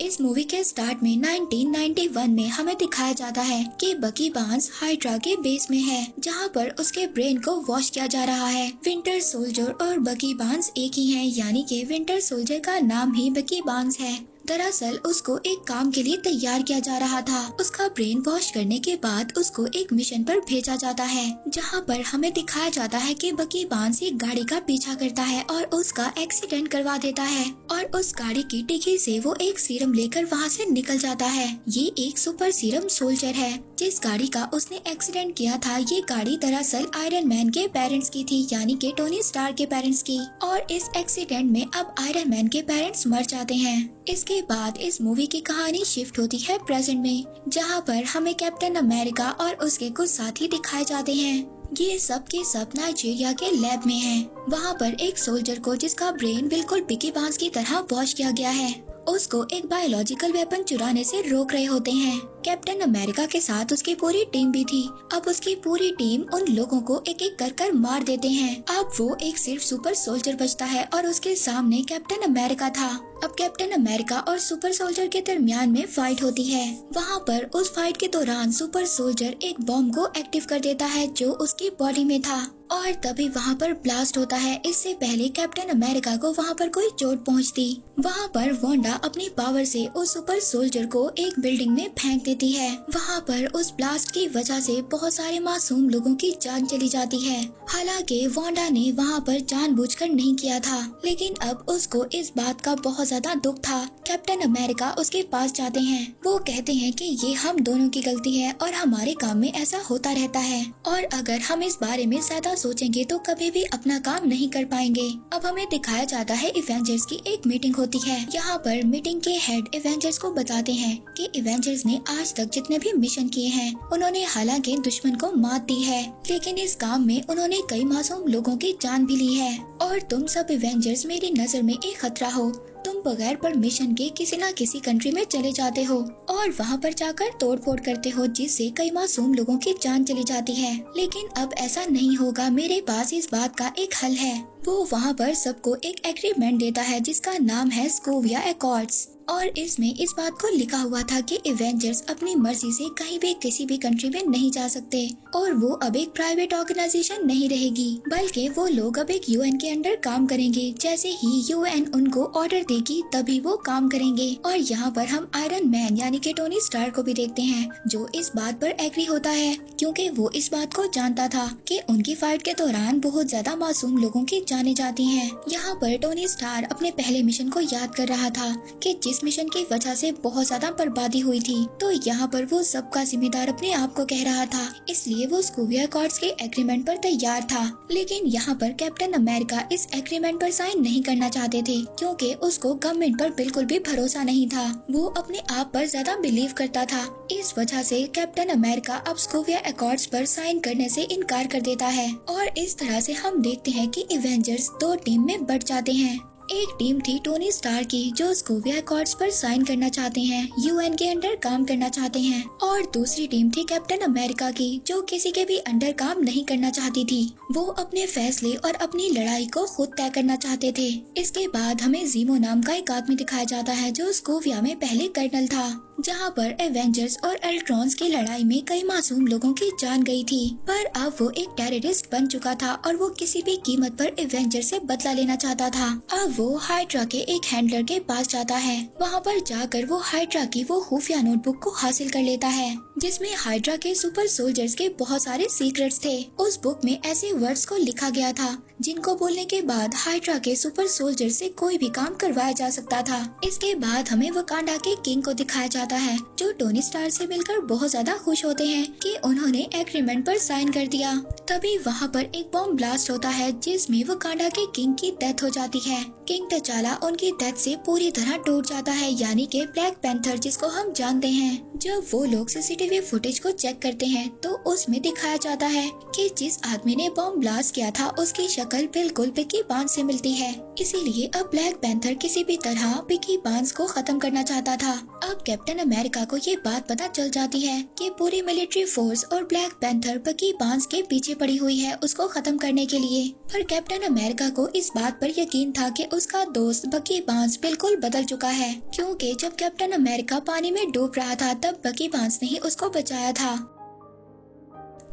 इस मूवी के स्टार्ट में 1991 में हमें दिखाया जाता है कि बकी बार्न्स हाइड्रा के बेस में है, जहां पर उसके ब्रेन को वॉश किया जा रहा है। विंटर सोल्जर और बकी बार्न्स एक ही हैं, यानी कि विंटर सोल्जर का नाम ही बकी बार्न्स है। दरअसल उसको एक काम के लिए तैयार किया जा रहा था। उसका ब्रेन वॉश करने के बाद उसको एक मिशन पर भेजा जाता है, जहां पर हमें दिखाया जाता है कि बकी बार्न्स एक गाड़ी का पीछा करता है और उसका एक्सीडेंट करवा देता है और उस गाड़ी की डिक्की से वो एक सीरम लेकर वहां से निकल जाता है। ये एक सुपर सीरम सोल्जर है। जिस गाड़ी का उसने एक्सीडेंट किया था, ये गाड़ी दरअसल आयरन मैन के पेरेंट्स की थी, यानी कि टोनी स्टार्क के पेरेंट्स की। और इस एक्सीडेंट में अब आयरन मैन के पेरेंट्स मर जाते हैं। इसके बाद इस मूवी की कहानी शिफ्ट होती है प्रेजेंट में, जहां पर हमें कैप्टन अमेरिका और उसके कुछ साथी दिखाए जाते हैं। ये सब के सब नाइजीरिया के लैब में हैं। वहां पर एक सोल्जर को, जिसका ब्रेन बिल्कुल बिकी बार्न्स की तरह वॉश किया गया है, उसको एक बायोलॉजिकल वेपन चुराने से रोक रहे होते हैं। कैप्टन अमेरिका के साथ उसकी पूरी टीम भी थी। अब उसकी पूरी टीम उन लोगों को एक एक कर मार देते हैं। अब वो एक सिर्फ सुपर सोल्जर बचता है और उसके सामने कैप्टन अमेरिका था। अब कैप्टन अमेरिका और सुपर सोल्जर के दरमियान में फाइट होती है। वहाँ पर उस फाइट के दौरान सुपर सोल्जर एक बॉम्ब को एक्टिव कर देता है जो उसकी बॉडी में था और तभी वहाँ पर ब्लास्ट होता है। इससे पहले कैप्टन अमेरिका को वहाँ पर कोई चोट पहुँचती, वहाँ पर वांडा अपनी पावर से उस सुपर सोल्जर को एक बिल्डिंग में फेंक देती है। वहाँ पर उस ब्लास्ट की वजह से बहुत सारे मासूम लोगों की जान चली जाती है। हालांकि वांडा ने वहाँ पर जानबूझकर नहीं किया था, लेकिन अब उसको इस बात का बहुत ज्यादा दुख था। कैप्टन अमेरिका उसके पास जाते हैं। वो कहते हैं कि ये हम दोनों की गलती है और हमारे काम में ऐसा होता रहता है और अगर हम इस बारे में ज्यादा सोचेंगे तो कभी भी अपना काम नहीं कर पाएंगे। अब हमें दिखाया जाता है इवेंजर्स की एक मीटिंग होती है। यहाँ पर मीटिंग के हेड इवेंजर्स को बताते हैं कि इवेंजर्स ने आज तक जितने भी मिशन किए हैं, उन्होंने हालांकि दुश्मन को मात दी है, लेकिन इस काम में उन्होंने कई मासूम लोगों की जान भी ली है और तुम सब इवेंजर्स मेरी नजर में एक खतरा हो। तुम बगैर परमिशन के किसी न किसी कंट्री में चले जाते हो और वहाँ पर जाकर तोड़फोड़ करते हो, जिससे कई मासूम लोगों की जान चली जाती है। लेकिन अब ऐसा नहीं होगा, मेरे पास इस बात का एक हल है। वो वहाँ पर सबको एक एग्रीमेंट देता है जिसका नाम है सोकोविया एकॉर्ड्स और इसमें इस बात को लिखा हुआ था कि इवेंजर्स अपनी मर्जी से कहीं भी किसी भी कंट्री में नहीं जा सकते और वो अब एक प्राइवेट ऑर्गेनाइजेशन नहीं रहेगी, बल्कि वो लोग अब एक यूएन के अंडर काम करेंगे। जैसे ही यूएन उनको ऑर्डर देगी तभी वो काम करेंगे। और यहाँ पर हम आयरन मैन यानी कि टोनी स्टार्क को भी देखते हैं, जो इस बात पर एग्री होता है क्योंकि वो इस बात को जानता था कि उनकी फाइट के दौरान बहुत ज्यादा मासूम लोगों की जाने जाती हैं। यहाँ पर टोनी स्टार्क अपने पहले मिशन को याद कर रहा था कि जिस मिशन की वजह से बहुत ज्यादा बर्बादी हुई थी, तो यहाँ पर वो सबका जिम्मेदार अपने आप को कह रहा था, इसलिए वो सोकोविया एकॉर्ड्स के एग्रीमेंट पर तैयार था। लेकिन यहाँ पर कैप्टन अमेरिका इस एग्रीमेंट पर साइन नहीं करना चाहते थे क्योंकि उसको गवर्नमेंट पर बिल्कुल भी भरोसा नहीं था। वो अपने आप पर ज्यादा बिलीव करता था। इस वजह से कैप्टन अमेरिका अब सोकोविया एकॉर्ड्स पर साइन करने से इनकार कर देता है और इस तरह से हम देखते हैं कि इवेंजर्स दो टीम में बट जाते हैं। एक टीम थी टोनी स्टार की जो सोकोविया एकॉर्ड्स पर साइन करना चाहते हैं, यूएन के अंडर काम करना चाहते हैं, और दूसरी टीम थी कैप्टन अमेरिका की जो किसी के भी अंडर काम नहीं करना चाहती थी। वो अपने फैसले और अपनी लड़ाई को खुद तय करना चाहते थे। इसके बाद हमें जीमो नाम का एक आदमी दिखाया जाता है जो सोकोविया में पहले कर्नल था, जहाँ पर एवेंजर्स और अल्ट्रॉन्स की लड़ाई में कई मासूम लोगों की जान गई थी, पर अब वो एक टेररिस्ट बन चुका था और वो किसी भी कीमत पर एवेंजर से बदला लेना चाहता था। अब वो हाइड्रा के एक हैंडलर के पास जाता है। वहाँ पर जाकर वो हाइड्रा की वो खुफिया नोटबुक को हासिल कर लेता है जिसमें हाइड्रा के सुपर सोल्जर्स के बहुत सारे सीक्रेट्स थे। उस बुक में ऐसे वर्ड्स को लिखा गया था जिनको बोलने के बाद हाइड्रा के सुपर सोल्जर से कोई भी काम करवाया जा सकता था। इसके बाद हमें वकांडा के किंग को दिखाया जाता है जो टोनी स्टार से मिलकर बहुत ज्यादा खुश होते हैं कि उन्होंने एग्रीमेंट पर साइन कर दिया। तभी वहाँ पर एक बॉम्ब ब्लास्ट होता है जिसमें वकांडा के किंग की डेथ हो जाती है। किंग तचाला उनकी डेथ से पूरी तरह टूट जाता है, यानी कि ब्लैक पैंथर जिसको हम जानते हैं। जब वो लोग सीसीटीवी फुटेज को चेक करते हैं तो उसमें दिखाया जाता है कि जिस आदमी ने बॉम्ब ब्लास्ट किया था उसकी शक्ल बिल्कुल बिकी बार्न्स से मिलती है। इसीलिए अब ब्लैक पैंथर किसी भी तरह बिकी बार्न्स को खत्म करना चाहता था। अब कैप्टन अमेरिका को ये बात पता चल जाती है कि पूरी मिलिट्री फोर्स और ब्लैक पैंथर बिकी बार्न्स के पीछे पड़ी हुई है उसको खत्म करने के लिए। पर कैप्टन अमेरिका को इस बात पर यकीन था कि उसका दोस्त बकी बार्न्स बिल्कुल बदल चुका है, क्योंकि जब कैप्टन अमेरिका पानी में डूब रहा था तब बकी बार्न्स ने ही उसको बचाया था।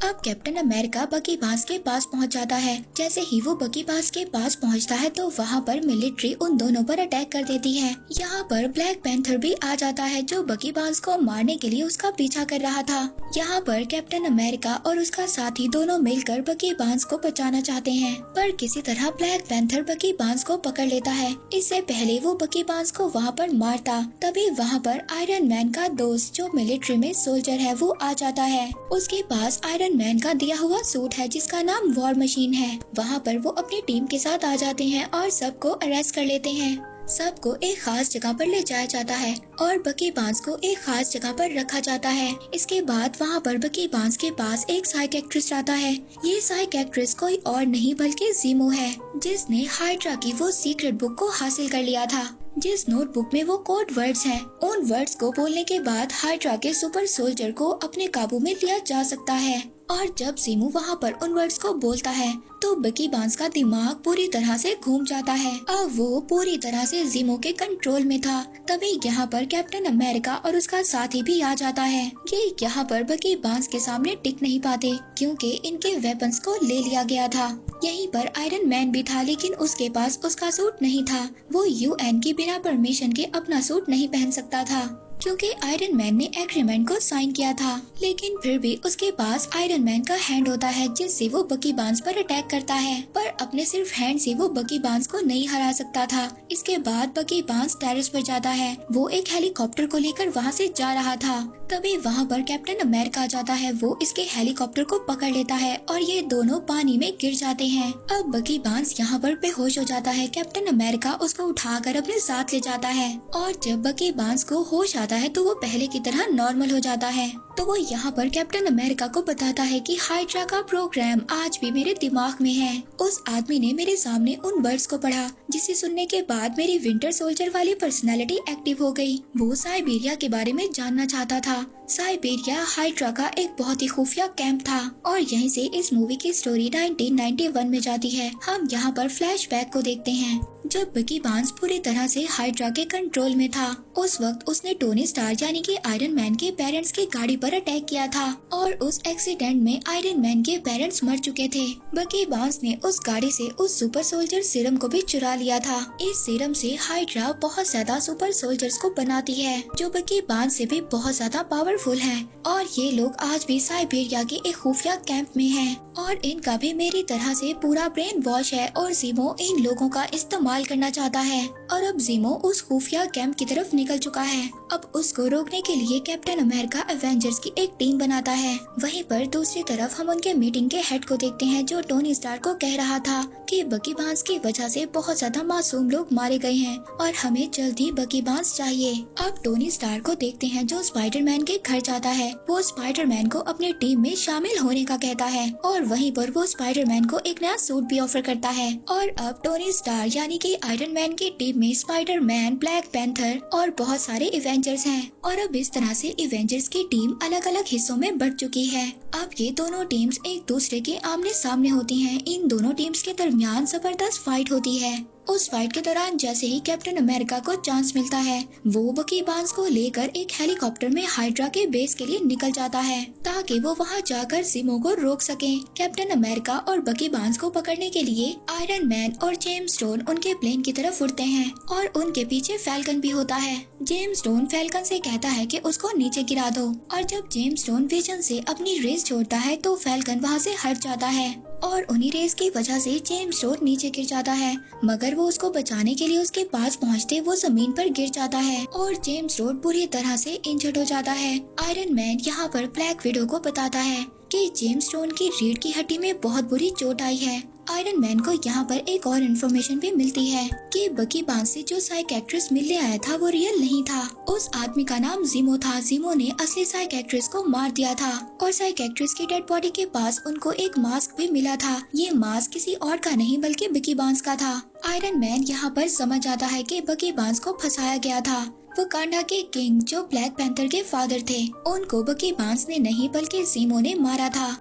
अब कैप्टन अमेरिका बकी बार्न्स के पास पहुंच जाता है। जैसे ही वो बकी बार्न्स के पास पहुंचता है तो वहां पर मिलिट्री उन दोनों पर अटैक कर देती है। यहाँ पर ब्लैक पैंथर भी आ जाता है जो बकी बार्न्स को मारने के लिए उसका पीछा कर रहा था। यहाँ पर कैप्टन अमेरिका और उसका साथी दोनों मिलकर बकी बार्न्स को बचाना चाहते हैं, पर किसी तरह ब्लैक पैंथर बकी बार्न्स को पकड़ लेता है। इससे पहले वो बकी बार्न्स को वहाँ पर मारता, तभी वहाँ पर आयरन मैन का दोस्त जो मिलिट्री में सोल्जर है वो आ जाता है। उसके पास आयरन मैन का दिया हुआ सूट है जिसका नाम वॉर मशीन है। वहाँ पर वो अपनी टीम के साथ आ जाते हैं और सबको अरेस्ट कर लेते हैं। सबको एक खास जगह पर ले जाया जाता है और बकी बार्न्स को एक खास जगह पर रखा जाता है। इसके बाद वहाँ पर बकी बार्न्स के पास एक साइकियाट्रिस्ट आता है। ये साइकियाट्रिस्ट कोई और नहीं बल्कि ज़ीमो है, जिसने हाइड्रा की वो सीक्रेट बुक को हासिल कर लिया था, जिस नोटबुक में वो कोड वर्ड्स हैं। उन वर्ड्स को बोलने के बाद हाइड्रा के सुपर सोल्जर को अपने काबू में लिया जा सकता है। और जब ज़ीमो वहाँ पर उन वर्ड्स को बोलता है तो बकी बार्न्स का दिमाग पूरी तरह से घूम जाता है। अब वो पूरी तरह से ज़ीमो के कंट्रोल में था। तभी यहाँ पर कैप्टन अमेरिका और उसका साथी भी आ जाता है। ये यहाँ पर बकी बार्न्स के सामने टिक नहीं पाते क्योंकि इनके वेपन्स को ले लिया गया था। यहीं पर आयरन मैन भी था, लेकिन उसके पास उसका सूट नहीं था। वो UN की बिना परमिशन के अपना सूट नहीं पहन सकता था, क्योंकि आयरन मैन ने एग्रीमेंट को साइन किया था। लेकिन फिर भी उसके पास आयरन मैन का हैंड होता है जिससे वो बकी बार्न्स पर अटैक करता है, पर अपने सिर्फ हैंड से वो बकी बार्न्स को नहीं हरा सकता था। इसके बाद बकी बार्न्स टेरेस पर जाता है। वो एक हेलीकॉप्टर को लेकर वहाँ से जा रहा था। तभी वहाँ पर कैप्टन अमेरिका आ जाता है। वो इसके हेलीकॉप्टर को पकड़ लेता है और ये दोनों पानी में गिर जाते हैं। अब बकी बार्न्स यहाँ पर बेहोश हो जाता है। कैप्टन अमेरिका उसको उठाकर अपने साथ ले जाता है और जब बकी बार्न्स को होश आता है तो वो पहले की तरह नॉर्मल हो जाता है। तो वो यहाँ पर कैप्टन अमेरिका को बताता है कि हाइड्रा का प्रोग्राम आज भी मेरे दिमाग में है। उस आदमी ने मेरे सामने उन वर्ड्स को पढ़ा, जिसे सुनने के बाद मेरी विंटर सोल्जर वाली पर्सनालिटी एक्टिव हो गई। वो साइबेरिया के बारे में जानना चाहता था। साइबेरिया हाइड्रा का एक बहुत ही खुफिया कैंप था और यहीं से इस मूवी की स्टोरी 1991 में जाती है। हम यहाँ पर फ्लैशबैक को देखते हैं। जब बकी बार्न्स पूरी तरह से हाइड्रा के कंट्रोल में था, उस वक्त उसने टोनी स्टार यानी कि आयरन मैन के पेरेंट्स की गाड़ी पर अटैक किया था और उस एक्सीडेंट में आयरन मैन के पेरेंट्स मर चुके थे। बकी बार्न्स ने उस गाड़ी से उस सुपर सोल्जर सीरम को भी चुरा लिया था। इस सीरम से हाइड्रा बहुत ज्यादा सुपर सोल्जर्स को बनाती है जो बकी बार्न्स से भी बहुत ज्यादा पावरफुल है और ये लोग आज भी साइबेरिया के एक खुफिया कैंप में हैं और इनका भी मेरी तरह से पूरा ब्रेन वॉश है और ज़ीमो इन लोगों का इस्तेमाल करना चाहता है। और अब ज़ीमो उस खुफिया कैंप की तरफ निकल चुका है। अब उसको रोकने के लिए कैप्टन अमेरिका एवेंजर्स की एक टीम बनाता है। वहीं पर दूसरी तरफ हम उनके मीटिंग के हेड को देखते हैं जो टोनी स्टार को कह रहा था कि बकी बार्न्स की वजह से बहुत ज्यादा मासूम लोग मारे गए हैं और हमें जल्दी बकी बार्न्स चाहिए। अब टोनी स्टार को देखते हैं जो स्पाइडरमैन के घर जाता है। वो स्पाइडरमैन को अपनी टीम में शामिल होने का कहता है और वहीं पर वो स्पाइडरमैन को एक नया सूट भी ऑफर करता है। और अब टोनी स्टार यानी कि आयरन मैन की टीम में स्पाइडरमैन, ब्लैक पैंथर और बहुत सारे इवेंजर्स हैं और अब इस तरह से इवेंजर्स की टीम अलग अलग हिस्सों में बढ़ चुकी है। अब ये दोनों टीम्स एक दूसरे के आमने सामने होती हैं। इन दोनों टीम्स के दरमियान जबरदस्त फाइट होती है। उस फाइट के दौरान जैसे ही कैप्टन अमेरिका को चांस मिलता है, वो बकी बार्न्स को लेकर एक हेलीकॉप्टर में हाइड्रा के बेस के लिए निकल जाता है ताकि वो वहां जाकर ज़ीमो को रोक सके। कैप्टन अमेरिका और बकी बार्न्स को पकड़ने के लिए आयरन मैन और जेम्स स्टोन उनके प्लेन की तरफ उड़ते हैं और उनके पीछे फैल्कन भी होता है। जेम्स स्टोन फैल्कन से कहता है कि उसको नीचे गिरा दो और जब जेम्स स्टोन विजन से अपनी रेस छोड़ता है तो फैल्कन वहाँ से हट जाता है और उन्हीं रेस की वजह से जेम्स स्टोन नीचे गिर जाता है, मगर वो उसको बचाने के लिए उसके पास पहुंचते वो जमीन पर गिर जाता है और जेम्स स्टोन बुरी तरह से इंजर्ड हो जाता है। आयरन मैन यहाँ पर ब्लैक विडो को बताता है कि जेम्स स्टोन की रीढ़ की हड्डी में बहुत बुरी चोट आई है। आयरन मैन को यहाँ पर एक और इन्फॉर्मेशन भी मिलती है कि बकी बार्न्स से जो साइकियाट्रिस्ट मिलने आया था वो रियल नहीं था। उस आदमी का नाम ज़ीमो था। ज़ीमो ने असली साइकियाट्रिस्ट को मार दिया था और साइकियाट्रिस्ट की डेड बॉडी के पास उनको एक मास्क भी मिला था। ये मास्क किसी और का नहीं बल्कि बकी बार्न्स का था। आयरन मैन यहाँ पर समझ जाता है कि बकी बार्न्स को फंसाया गया था। वकांडा के किंग जो ब्लैक पैंथर के फादर थे, उनको बकी बार्न्स ने नहीं बल्कि ज़ीमो ने मारा था।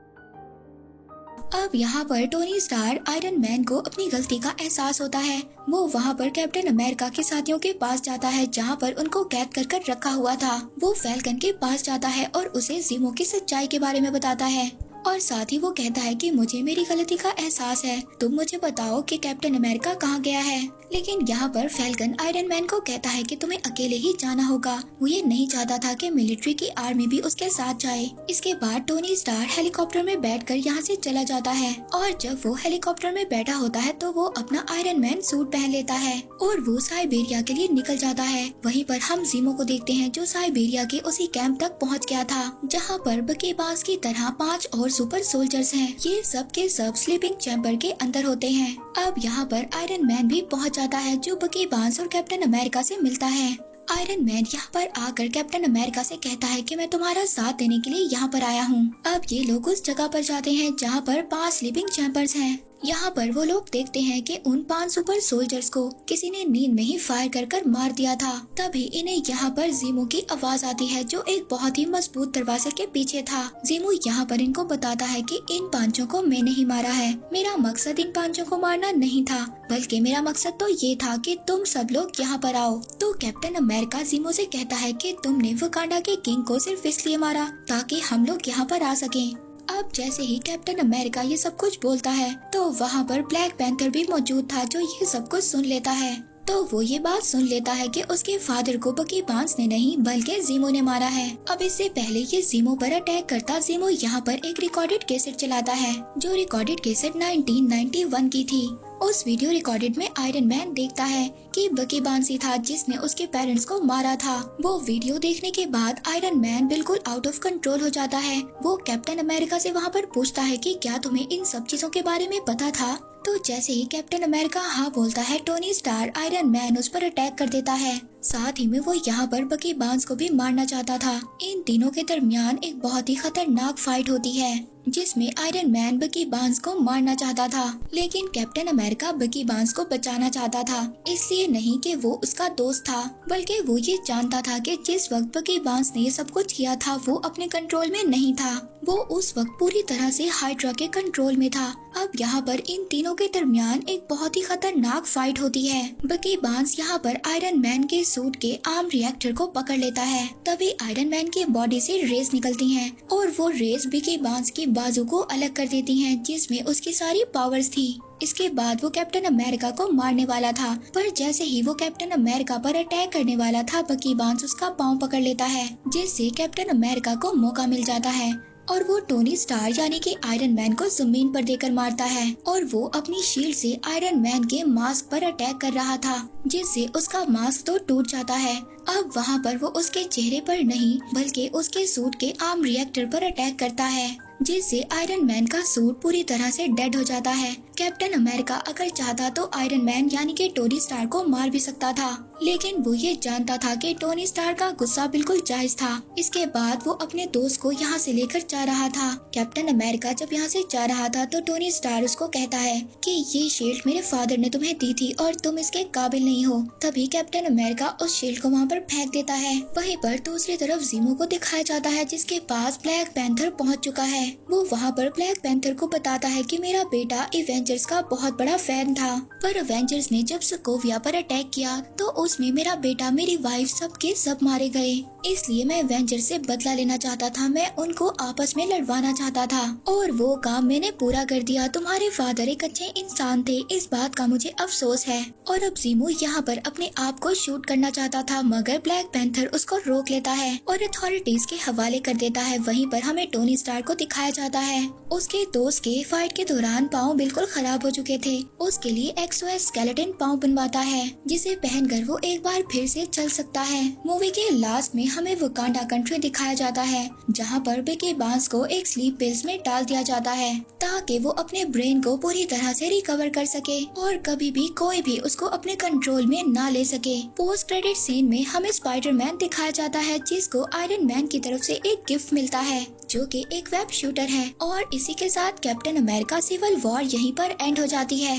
अब यहाँ पर टोनी स्टार्क आयरन मैन को अपनी गलती का एहसास होता है। वो वहाँ पर कैप्टन अमेरिका के साथियों के पास जाता है जहाँ पर उनको कैद कर रखा हुआ था। वो फैल्कन के पास जाता है और उसे ज़ीमो की सच्चाई के बारे में बताता है और साथ ही वो कहता है कि मुझे मेरी गलती का एहसास है, तुम मुझे बताओ कि कैप्टन अमेरिका कहाँ गया है। लेकिन यहाँ पर फैल्कन आयरन मैन को कहता है कि तुम्हें अकेले ही जाना होगा। वो ये नहीं चाहता था कि मिलिट्री की आर्मी भी उसके साथ जाए। इसके बाद टोनी स्टार्क हेलीकॉप्टर में बैठकर यहाँ से चला जाता है और जब वो हेलीकॉप्टर में बैठा होता है तो वो अपना आयरन मैन सूट पहन लेता है और वो साइबेरिया के लिए निकल जाता है। वहीं पर हम ज़ीमो को देखते हैं जो साइबेरिया के उसी कैंप तक पहुँच गया था जहाँ पर बकी बांस की तरह 5 और सुपर सोल्जर्स हैं। ये सब के सब स्लीपिंग चैम्बर के अंदर होते हैं। अब यहाँ पर आयरन मैन भी पहुँच जाता है जो बकी बांस और कैप्टन अमेरिका से मिलता है। आयरन मैन यहाँ पर आकर कैप्टन अमेरिका से कहता है कि मैं तुम्हारा साथ देने के लिए यहाँ पर आया हूँ। अब ये लोग उस जगह पर जाते हैं जहाँ पर 5 स्लीपिंग चैम्बर्स हैं। यहाँ पर वो लोग देखते हैं कि उन 5 सुपर सोल्जर्स को किसी ने नींद में ही फायर कर मार दिया था। तभी इन्हें यहाँ पर ज़ीमो की आवाज आती है जो एक बहुत ही मजबूत दरवाजे के पीछे था। ज़ीमो यहाँ पर इनको बताता है कि इन 5 को मैंने ही मारा है। मेरा मकसद इन 5 को मारना नहीं था, बल्कि मेरा मकसद तो ये था कि तुम सब लोग यहाँ पर आओ। तो कैप्टन अमेरिका ज़ीमो से कहता है कि तुमने वकांडा के किंग को सिर्फ इसलिए मारा ताकि हम लोग यहाँ पर आ सकें। अब जैसे ही कैप्टन अमेरिका ये सब कुछ बोलता है तो वहाँ पर ब्लैक पैंथर भी मौजूद था जो ये सब कुछ सुन लेता है। तो वो ये बात सुन लेता है कि उसके फादर को बकी बांस ने नहीं बल्कि ज़ीमो ने मारा है। अब इससे पहले ये ज़ीमो पर अटैक करता ज़ीमो यहाँ पर एक रिकॉर्डेड कैसेट चलाता है जो रिकॉर्डेड कैसेट 1991 की थी। उस वीडियो रिकॉर्डेड में आयरन मैन देखता है कि बकी बांस ही था जिसने उसके पेरेंट्स को मारा था। वो वीडियो देखने के बाद आयरन मैन बिल्कुल आउट ऑफ कंट्रोल हो जाता है। वो कैप्टन अमेरिका से वहाँ पर पूछता है कि क्या तुम्हें इन सब चीजों के बारे में पता था। तो जैसे ही कैप्टन अमेरिका हाँ बोलता है टोनी स्टार्क आयरन मैन उस पर अटैक कर देता है। साथ ही में वो यहाँ पर बकी बांस को भी मारना चाहता था। इन तीनों के दरमियान एक बहुत ही खतरनाक फाइट होती है जिसमें आयरन मैन बकी बांस को मारना चाहता था, लेकिन कैप्टन अमेरिका बकी बांस को बचाना चाहता था। इसलिए नहीं कि वो उसका दोस्त था, बल्कि वो ये जानता था कि जिस वक्त बकी बांस ने ये सब कुछ किया था वो अपने कंट्रोल में नहीं था। वो उस वक्त पूरी तरह से हाइड्रा के कंट्रोल में था। अब यहाँ पर इन तीनों के दरमियान एक बहुत ही खतरनाक फाइट होती है। बकी बांस यहाँ पर आयरन मैन के सूट के आर्म रिएक्टर को पकड़ लेता है। तभी आयरन मैन की बॉडी से रेस निकलती हैं और वो रेस बकी बांस की बाजू को अलग कर देती हैं जिसमें उसकी सारी पावर्स थी। इसके बाद वो कैप्टन अमेरिका को मारने वाला था, पर जैसे ही वो कैप्टन अमेरिका पर अटैक करने वाला था बकी बांस उसका पाँव पकड़ लेता है जिससे कैप्टन अमेरिका को मौका मिल जाता है और वो टोनी स्टार यानी कि आयरन मैन को जमीन पर देकर मारता है और वो अपनी शील्ड से आयरन मैन के मास्क पर अटैक कर रहा था जिससे उसका मास्क तो टूट जाता है। अब वहाँ पर वो उसके चेहरे पर नहीं बल्कि उसके सूट के आर्म रिएक्टर पर अटैक करता है जिससे आयरन मैन का सूट पूरी तरह से डेड हो जाता है। कैप्टन अमेरिका अगर चाहता तो आयरन मैन यानी कि टोनी स्टार को मार भी सकता था, लेकिन वो ये जानता था कि टोनी स्टार का गुस्सा बिल्कुल जायज था। इसके बाद वो अपने दोस्त को यहाँ से लेकर जा रहा था। कैप्टन अमेरिका जब यहाँ से जा रहा था तो टोनी स्टार उसको कहता है कि ये शील्ड मेरे फादर ने तुम्हें दी थी और तुम इसके काबिल नहीं हो। तभी कैप्टन अमेरिका उस शील्ड को वहाँ पर फेंक देता है। वहीं पर दूसरी तरफ ज़ीमो को दिखाया जाता है जिसके पास ब्लैक पैंथर पहुँच चुका है। वो वहाँ पर ब्लैक पैंथर को बताता है कि मेरा बेटा एवेंजर्स का बहुत बड़ा फैन था, पर एवेंजर्स ने जब सोकोविया पर अटैक किया तो उसमें मेरा बेटा मेरी वाइफ सबके सब मारे गए। इसलिए मैं एवेंजर्स से बदला लेना चाहता था। मैं उनको आपस में लड़वाना चाहता था और वो काम मैंने पूरा कर दिया। तुम्हारे फादर एक अच्छे इंसान थे, इस बात का मुझे अफसोस है। और अब ज़ीमो यहाँ पर अपने आप को शूट करना चाहता था मगर ब्लैक पैंथर उसको रोक लेता है और अथॉरिटीज के हवाले कर देता है। वहीं पर हमें टोनी स्टार को दिखाया जाता है उसके दोस्त के फाइट के दौरान पाँव बिल्कुल खराब हो चुके थे। उसके लिए एक्सोस्केलेटन पाँव बनवाता है जिसे पहनकर वो एक बार फिर से चल सकता है। मूवी के लास्ट में हमें वकांडा कंट्री दिखाया जाता है जहाँ पर बकी बांस को एक स्लीप पिल्स में डाल दिया जाता है ताकि वो अपने ब्रेन को पूरी तरह से रिकवर कर सके और कभी भी कोई भी उसको अपने कंट्रोल में ना ले सके। पोस्ट क्रेडिट सीन में हमें स्पाइडरमैन दिखाया जाता है जिसको आयरन मैन की तरफ से एक गिफ्ट मिलता है जो कि एक वेब शूटर है। और इसी के साथ कैप्टन अमेरिका सिविल वॉर यहीं पर एंड हो जाती है।